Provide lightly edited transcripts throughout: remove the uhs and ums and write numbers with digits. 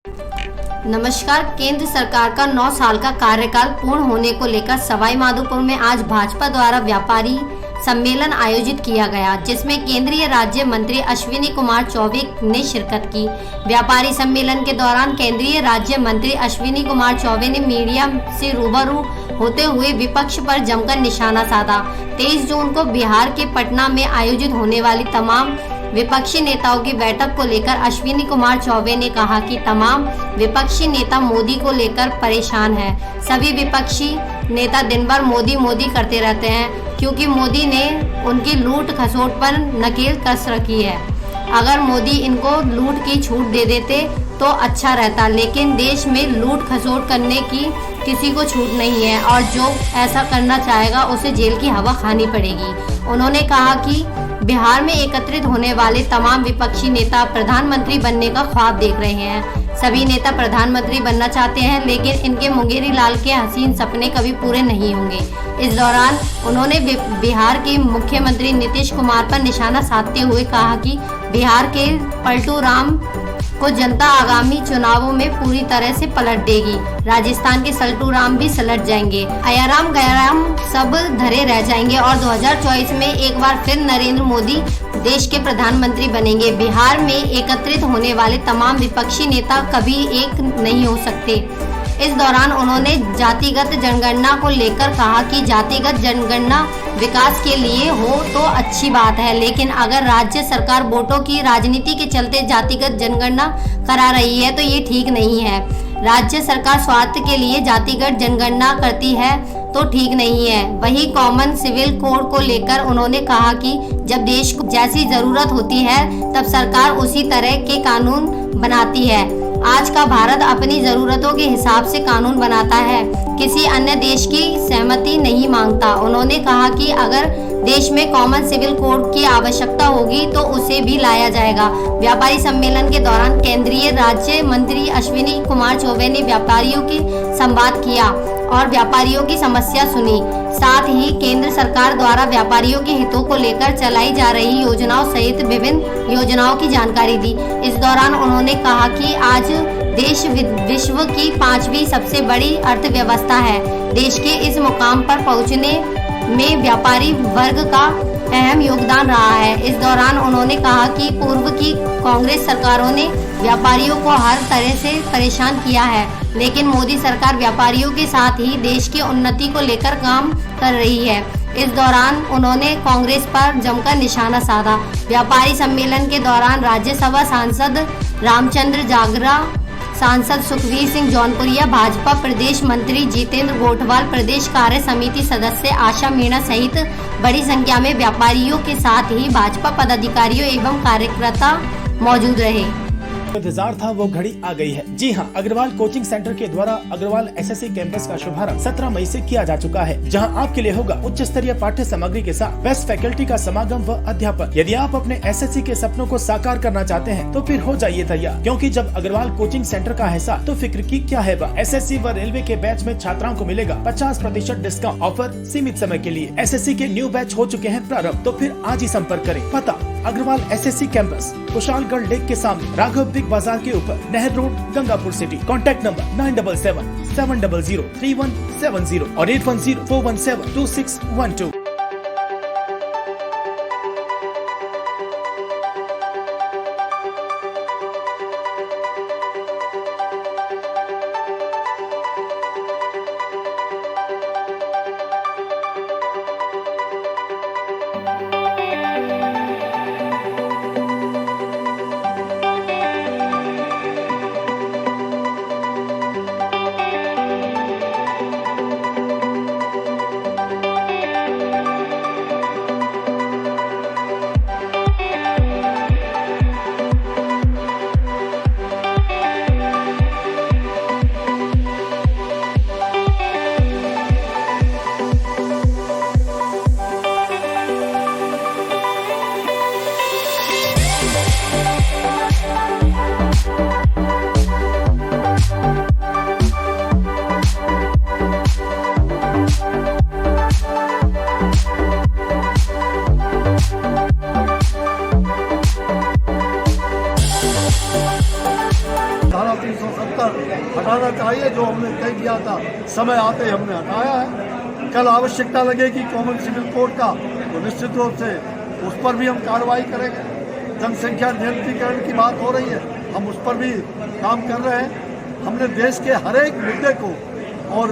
नमस्कार। केंद्र सरकार का 9 साल का कार्यकाल पूर्ण होने को लेकर सवाई माधोपुर में आज भाजपा द्वारा व्यापारी सम्मेलन आयोजित किया गया, जिसमें केंद्रीय राज्य मंत्री अश्विनी कुमार चौबे ने शिरकत की। व्यापारी सम्मेलन के दौरान केंद्रीय राज्य मंत्री अश्विनी कुमार चौबे ने मीडिया से रूबरू होते हुए विपक्ष पर जमकर निशाना साधा। 23 जून को बिहार के पटना में आयोजित होने वाली तमाम विपक्षी नेताओं की बैठक को लेकर अश्विनी कुमार चौबे ने कहा कि तमाम विपक्षी नेता मोदी को लेकर परेशान हैं। सभी विपक्षी नेता दिन भर मोदी मोदी करते रहते हैं, क्योंकि मोदी ने उनकी लूट खसोट पर नकेल कस रखी है। अगर मोदी इनको लूट की छूट दे देते तो अच्छा रहता, लेकिन देश में लूट खसोट करने की किसी को छूट नहीं है और जो ऐसा करना चाहेगा उसे जेल की हवा खानी पड़ेगी। उन्होंने कहा कि बिहार में एकत्रित होने वाले तमाम विपक्षी नेता प्रधानमंत्री बनने का ख्वाब देख रहे हैं। सभी नेता प्रधानमंत्री बनना चाहते हैं, लेकिन इनके मुंगेरी लाल के हसीन सपने कभी पूरे नहीं होंगे। इस दौरान उन्होंने बिहार के मुख्यमंत्री नीतीश कुमार पर निशाना साधते हुए कहा कि बिहार के पलटू राम को जनता आगामी चुनावों में पूरी तरह से पलट देगी। राजस्थान के सल्टू राम भी सलट जाएंगे, अयाराम गयाराम सब धरे रह जाएंगे और 2024 में एक बार फिर नरेंद्र मोदी देश के प्रधानमंत्री बनेंगे। बिहार में एकत्रित होने वाले तमाम विपक्षी नेता कभी एक नहीं हो सकते। इस दौरान उन्होंने जातिगत जनगणना को लेकर कहा कि जातिगत जनगणना विकास के लिए हो तो अच्छी बात है, लेकिन अगर राज्य सरकार वोटों की राजनीति के चलते जातिगत जनगणना करा रही है तो ये ठीक नहीं है। राज्य सरकार स्वार्थ के लिए जातिगत जनगणना करती है तो ठीक नहीं है। वही कॉमन सिविल कोड को लेकर उन्होंने कहा कि जब देश को जैसी जरूरत होती है तब सरकार उसी तरह के कानून बनाती है। आज का भारत अपनी जरूरतों के हिसाब से कानून बनाता है, किसी अन्य देश की सहमति नहीं मांगता। उन्होंने कहा कि अगर देश में कॉमन सिविल कोड की आवश्यकता होगी तो उसे भी लाया जाएगा। व्यापारी सम्मेलन के दौरान केंद्रीय राज्य मंत्री अश्विनी कुमार चौबे ने व्यापारियों की संवाद किया और व्यापारियों की समस्या सुनी। साथ ही केंद्र सरकार द्वारा व्यापारियों के हितों को लेकर चलाई जा रही योजनाओं सहित विभिन्न योजनाओं की जानकारी दी। इस दौरान उन्होंने कहा कि आज देश विश्व की 5वीं सबसे बड़ी अर्थव्यवस्था है। देश के इस मुकाम पर पहुंचने में व्यापारी वर्ग का अहम योगदान रहा है। इस दौरान उन्होंने कहा कि पूर्व की कांग्रेस सरकारों ने व्यापारियों को हर तरह से परेशान किया है, लेकिन मोदी सरकार व्यापारियों के साथ ही देश की उन्नति को लेकर काम कर रही है। इस दौरान उन्होंने कांग्रेस पर जमकर निशाना साधा। व्यापारी सम्मेलन के दौरान राज्यसभा सांसद रामचंद्र जागरा, सांसद सुखवीर सिंह जौनपुरिया, भाजपा प्रदेश मंत्री जितेंद्र गोठवाल, प्रदेश कार्य समिति सदस्य आशा मीणा सहित बड़ी संख्या में व्यापारियों के साथ ही भाजपा पदाधिकारियों एवं कार्यकर्ता मौजूद रहे। इंतजार था वो घड़ी आ गई है। जी हाँ, अग्रवाल कोचिंग सेंटर के द्वारा अग्रवाल एसएससी कैंपस का शुभारंभ 17 मई से किया जा चुका है, जहां आपके लिए होगा उच्च स्तरीय पाठ्य सामग्री के साथ बेस्ट फैकल्टी का समागम व अध्यापन। यदि आप अपने एसएससी के सपनों को साकार करना चाहते हैं तो फिर हो जाइए तैयार, क्योंकि जब अग्रवाल कोचिंग सेंटर का हिस्सा तो फिक्र की क्या है। एसएससी व रेलवे के बैच में छात्राओं को मिलेगा 50% डिस्काउंट। ऑफर सीमित समय के लिए। एसएससी के न्यू बैच हो चुके हैं प्रारंभ, तो फिर आज ही संपर्क करें। पता Agarwal SSC campus, Kushalgarh lake के सामने, राघव बिग बाजार के ऊपर, Nehru road, Gangapur city. Contact number 9777003170 और 8104172612। धारा 370 हटाना चाहिए, जो हमने तय किया था समय आते ही हमने हटाया है। कल आवश्यकता लगेगी कॉमन सिविल कोड का तो निश्चित रूप से उस पर भी हम कार्रवाई करेंगे। जनसंख्या नियंत्रीकरण की बात हो रही है, हम उस पर भी काम कर रहे हैं। हमने देश के हर एक मुद्दे को और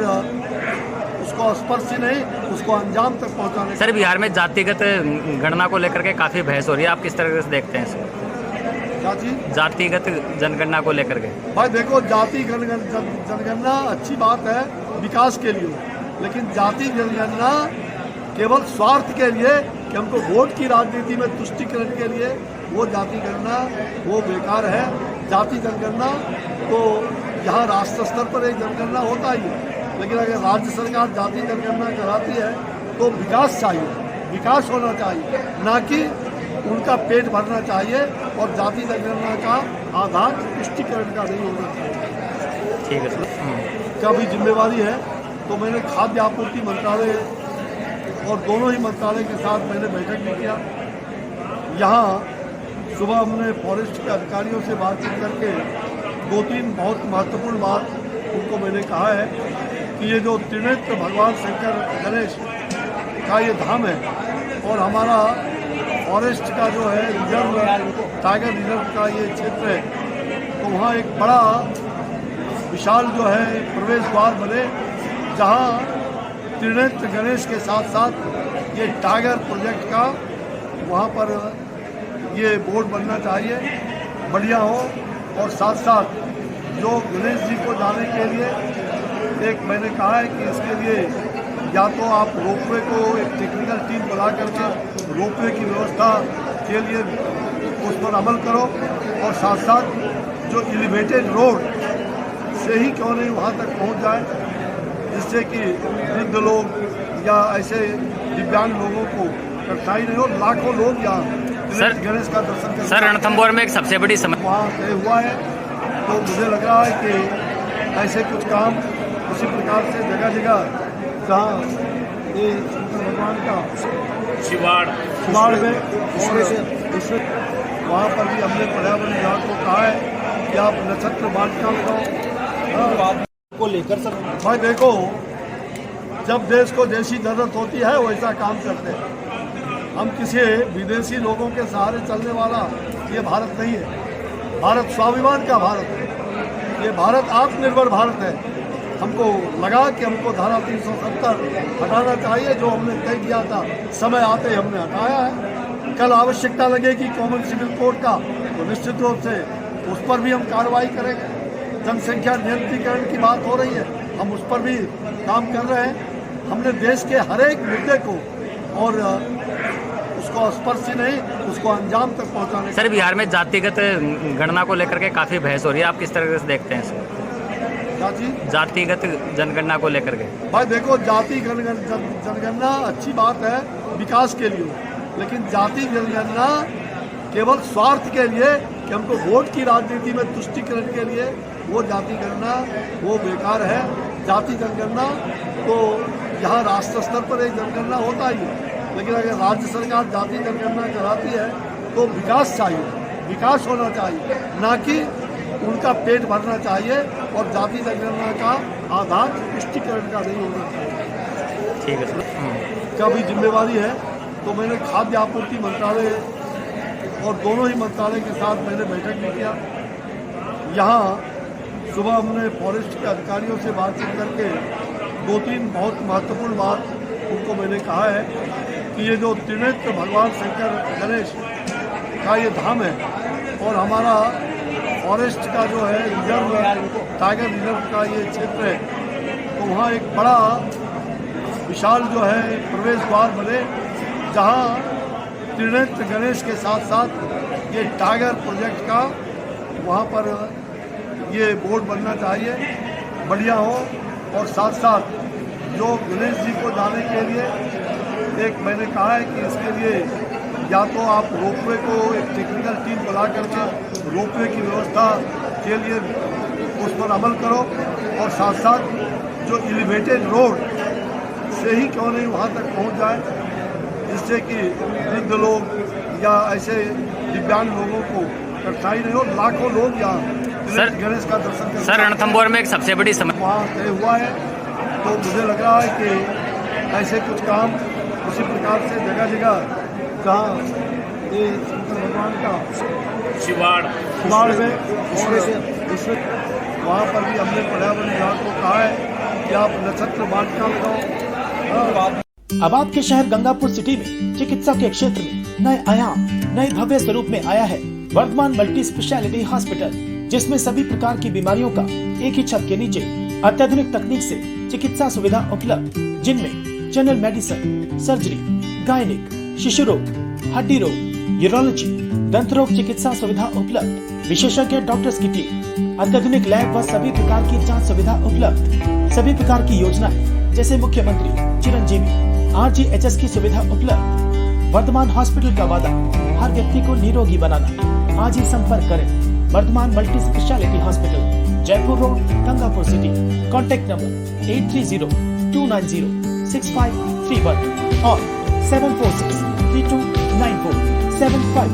उसको स्पर्श ही नहीं, उसको अंजाम तक पहुंचाने। सर, बिहार में जातिगत गणना को लेकर के काफ़ी बहस हो रही है, आप किस तरह से देखते हैं इसको? क्या चीज? जातिगत जनगणना को लेकर के। भाई देखो, जाति जनगणना अच्छी बात है विकास के लिए, लेकिन जाति जनगणना केवल स्वार्थ के लिए कि हमको वोट की राजनीति में तुष्टिकरण के लिए, वो जाति गणना वो बेकार है। जाति जनगणना तो यहाँ राष्ट्र स्तर पर एक जनगणना होता ही है, लेकिन अगर राज्य सरकार जाति जनगणना कराती है तो विकास चाहिए, विकास होना चाहिए, ना कि उनका पेट भरना चाहिए। और जाति जनगणना का आधार तुष्टिकरण का नहीं होना चाहिए। ठीक है सर। का भी जिम्मेवारी है, तो मैंने खाद्य आपूर्ति मंत्रालय और दोनों ही मंत्रालय के साथ मैंने बैठक भी किया। यहाँ सुबह हमने फॉरेस्ट के अधिकारियों से बातचीत करके 2-3 बहुत महत्वपूर्ण बात उनको मैंने कहा है कि ये जो त्रिनेत्र भगवान शंकर गणेश का ये धाम है और हमारा फॉरेस्ट का जो है रिजर्व, टाइगर रिजर्व का ये क्षेत्र है, तो वहाँ एक बड़ा विशाल जो है प्रवेश द्वार बने, जहाँ त्रिनेत्र गणेश के साथ साथ ये टाइगर प्रोजेक्ट का वहाँ पर ये बोर्ड बनना चाहिए, बढ़िया हो। और साथ साथ जो गणेश जी को जाने के लिए एक मैंने कहा है कि इसके लिए या तो आप रोपवे को एक टेक्निकल टीम बुला करके रोपवे की व्यवस्था के लिए उस पर अमल करो, और साथ साथ जो एलिवेटेड रोड से ही क्यों नहीं वहाँ तक पहुँच जाए, जिससे कि वृद्ध लोग या ऐसे दिव्यांग लोगों को कठिनाई नहीं हो। लाखों लोग यहाँ सर गणेश का दर्शन कर। सर, रणथंभौर में एक सबसे बड़ी समस्या वहाँ तय हुआ है, तो मुझे लग रहा है कि ऐसे कुछ काम उसी प्रकार से जगह जगह जहाँ ये शंकर भगवान का शिवाड़ में वहाँ पर भी हमने पर्यावरण विभाग को कहा है कि आप नक्षत्र वाटिका लगाओ को लेकर। सर भाई देखो, जब देश को जैसी जरूरत होती है वैसा काम करते हैं। हम किसी विदेशी लोगों के सहारे चलने वाला ये भारत नहीं है। भारत स्वाभिमान का भारत है, ये भारत आत्मनिर्भर भारत है। हमको लगा कि हमको धारा 370 हटाना चाहिए, जो हमने तय किया था समय आते ही हमने हटाया है। कल आवश्यकता लगेगी कॉमन सिविल कोड का तो निश्चित रूप से उस पर भी हम कार्रवाई करेंगे। जनसंख्या नियंत्रीकरण की बात हो रही है, हम उस पर भी काम कर रहे हैं। हमने देश के हर एक मुद्दे को और उसको स्पर्श ही नहीं, उसको अंजाम तक पहुंचाने। सर, बिहार में जातिगत गणना को लेकर के काफ़ी बहस हो रही है, आप किस तरह से देखते हैं इसको? क्या चीज? जातिगत जनगणना को लेकर के। भाई देखो, जाति जनगणना अच्छी बात है विकास के लिए, लेकिन जाति जनगणना केवल स्वार्थ के लिए कि हमको वोट की राजनीति में तुष्टिकरण के लिए, वो जाति गणना वो बेकार है। जाति जनगणना तो यहाँ राष्ट्र स्तर पर एक जनगणना होता ही है, लेकिन अगर राज्य सरकार जाति जनगणना कराती है तो विकास चाहिए, विकास होना चाहिए, ना कि उनका पेट भरना चाहिए। और जाति जनगणना का आधार तुष्टिकरण का नहीं होना चाहिए। ठीक है सर। का भी जिम्मेवारी है, तो मैंने खाद्य आपूर्ति मंत्रालय और दोनों ही मंत्रालय के साथ मैंने बैठक भी किया। यहाँ सुबह हमने फॉरेस्ट के अधिकारियों से बातचीत करके 2-3 बहुत महत्वपूर्ण बात उनको मैंने कहा है कि ये जो त्रिनेत्र भगवान शंकर गणेश का ये धाम है और हमारा फॉरेस्ट का जो है रिजर्व, टाइगर रिजर्व का ये क्षेत्र है, तो वहाँ एक बड़ा विशाल जो है प्रवेश द्वार बने, जहाँ त्रिनेत्र गणेश के साथ साथ ये टाइगर प्रोजेक्ट का वहाँ पर ये बोर्ड बनना चाहिए, बढ़िया हो। और साथ साथ जो गणेश जी को जाने के लिए एक मैंने कहा है कि इसके लिए या तो आप रोपवे को एक टेक्निकल टीम बुला करके रोपवे की व्यवस्था के लिए उस पर अमल करो, और साथ साथ जो एलिवेटेड रोड से ही क्यों नहीं वहाँ तक पहुँच जाए, जिससे कि वृद्ध लोग या ऐसे दिव्यांग लोगों को कठिनाई नहीं हो। लाखों लोग यहाँ गणेश का दर्शन करके सर रणथंभौर में एक सबसे बड़ी समस्या वहाँ तय हुआ है। तो मुझे लग रहा है कि ऐसे कुछ काम उसी प्रकार से जगह जगह जहाँ ये शंकर भगवान का शिवाड़ में इसमें वहाँ पर भी हमने पर्यावरण विभाग को कहा है कि आप नक्षत्र वाटिका लगाओ। अब आपके शहर गंगापुर सिटी में चिकित्सा के क्षेत्र में नए आयाम नए भव्य स्वरूप में आया है वर्धमान मल्टी स्पेशलिटी हॉस्पिटल, जिसमें सभी प्रकार की बीमारियों का एक ही छत के नीचे अत्याधुनिक तकनीक से चिकित्सा सुविधा उपलब्ध, जिनमें जनरल मेडिसिन, सर्जरी, गायनिक, शिशु रोग, हड्डी रोग, यूरोलॉजी, दंत रोग चिकित्सा सुविधा उपलब्ध, विशेषज्ञ डॉक्टर्स की टीम, अत्याधुनिक लैब व सभी प्रकार की जांच सुविधा उपलब्ध, सभी प्रकार की योजनाएं जैसे मुख्यमंत्री चिरंजीवी RGHS की सुविधा उपलब्ध। वर्धमान हॉस्पिटल का वादा हर व्यक्ति को निरोगी बनाना। आज ही संपर्क करें Vardhaman multi speciality hospital, Jaipur road, Gangapur city. Contact number 8302906531 और 746329475।